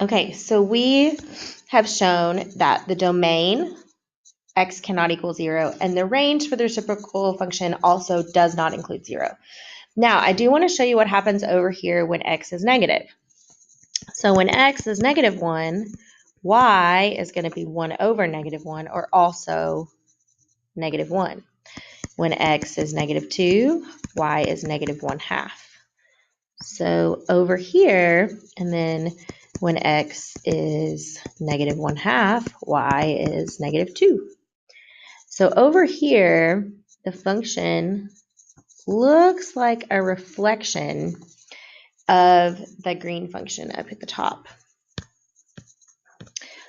Okay, so we have shown that the domain x cannot equal 0, and the range for the reciprocal function also does not include 0. Now, I do want to show you what happens over here when x is negative. So when x is negative 1, y is going to be 1 over negative 1, or also negative 1. When x is negative 2, y is negative 1/2. So over here, and then when x is negative 1/2, y is negative 2. So over here, the function looks like a reflection of the green function up at the top.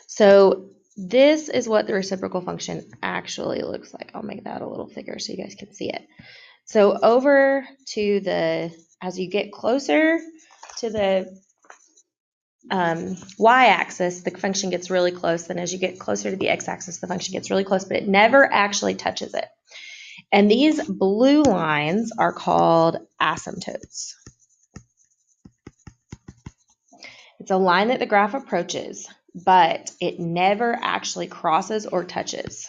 So this is what the reciprocal function actually looks like. I'll make that a little thicker so you guys can see it. So over to as you get closer to the y-axis, the function gets really close. And as you get closer to the x-axis, the function gets really close, but it never actually touches it. And these blue lines are called asymptotes. It's a line that the graph approaches, but it never actually crosses or touches.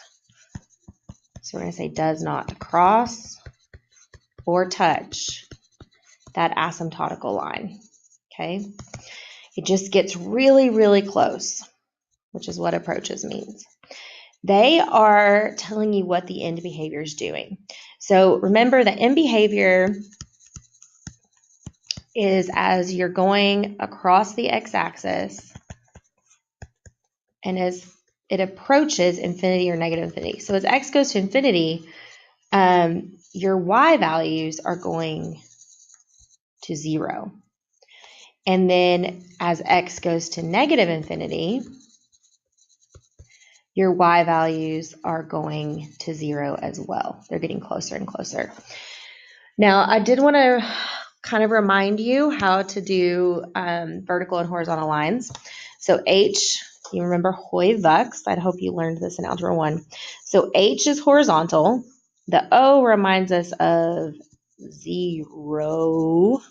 So we're going to say does not cross or touch that asymptotical line. Okay? It just gets really, really close, which is what approaches means. They are telling you what the end behavior is doing. So remember, the end behavior is as you're going across the x-axis and as it approaches infinity or negative infinity. So as x goes to infinity, your y values are going to 0. And then as x goes to negative infinity, your y values are going to 0 as well. They're getting closer and closer. Now, I did want to kind of remind you how to do vertical and horizontal lines. So H, you remember Hoy Vux. I hope you learned this in Algebra 1. So H is horizontal. The O reminds us of 0.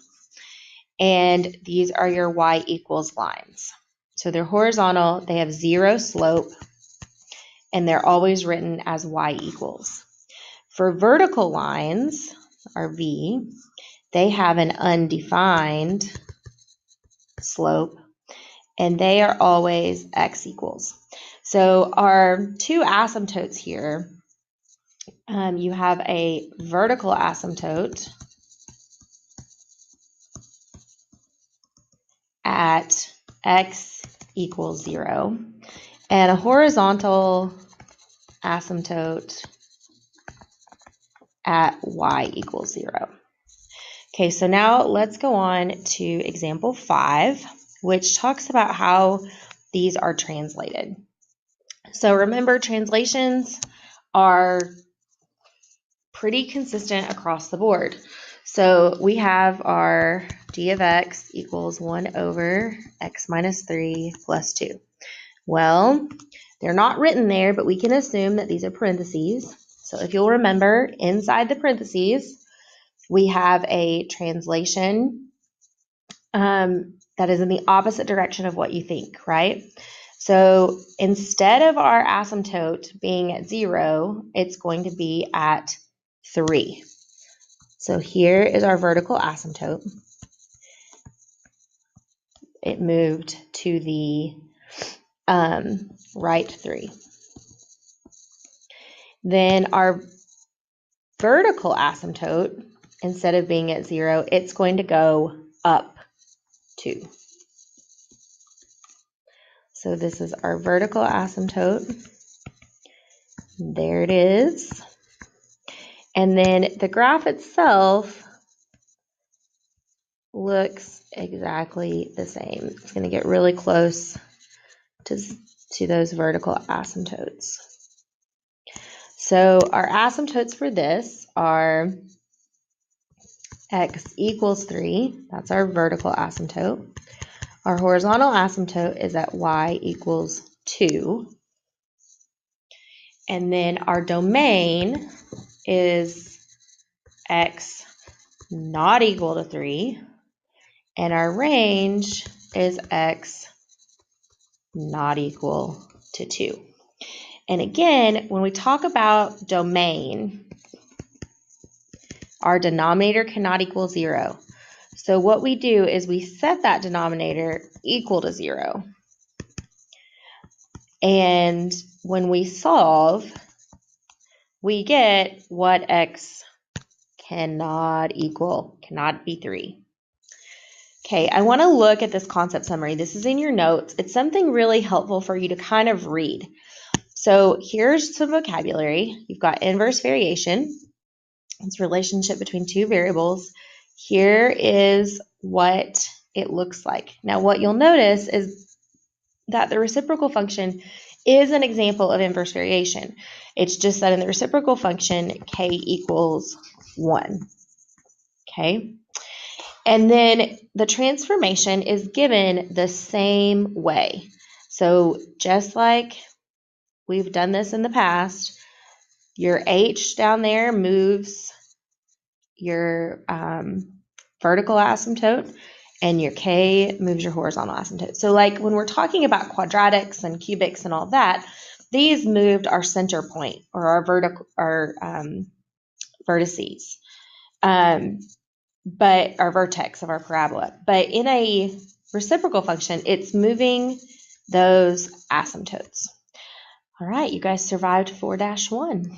And these are your y equals lines. So they're horizontal, they have 0 slope, and they're always written as y equals. For vertical lines, or V, they have an undefined slope, and they are always x equals. So our two asymptotes here, you have a vertical asymptote at x equals 0, and a horizontal asymptote at y equals 0. Okay, so now let's go on to example 5, which talks about how these are translated. So remember, translations are pretty consistent across the board. So we have our d of x equals 1 over x minus 3 plus 2. Well, they're not written there, but we can assume that these are parentheses. So if you'll remember, inside the parentheses, we have a translation that is in the opposite direction of what you think, right? So instead of our asymptote being at 0, it's going to be at 3. So here is our vertical asymptote. It moved to the right 3. Then our vertical asymptote, instead of being at 0, it's going to go up 2. So this is our vertical asymptote. There it is. And then the graph itself looks exactly the same. It's going to get really close to those vertical asymptotes. So our asymptotes for this are x equals 3. That's our vertical asymptote. Our horizontal asymptote is at y equals 2. And then our domain is x not equal to 3. And our range is x not equal to 2. And again, when we talk about domain, our denominator cannot equal 0. So what we do is we set that denominator equal to 0. And when we solve, we get what x cannot be 3. Okay, I want to look at this concept summary. This is in your notes. It's something really helpful for you to kind of read. So here's some vocabulary. You've got inverse variation. It's a relationship between two variables. Here is what it looks like. Now, what you'll notice is that the reciprocal function is an example of inverse variation. It's just that in the reciprocal function, k equals 1. Okay? And then the transformation is given the same way. So just like we've done this in the past, your h down there moves your vertical asymptote, and your k moves your horizontal asymptote. So like when we're talking about quadratics and cubics and all that, these moved our center point or our vertices, but our vertex of our parabola. But in a reciprocal function, it's moving those asymptotes. All right, you guys survived 4-1.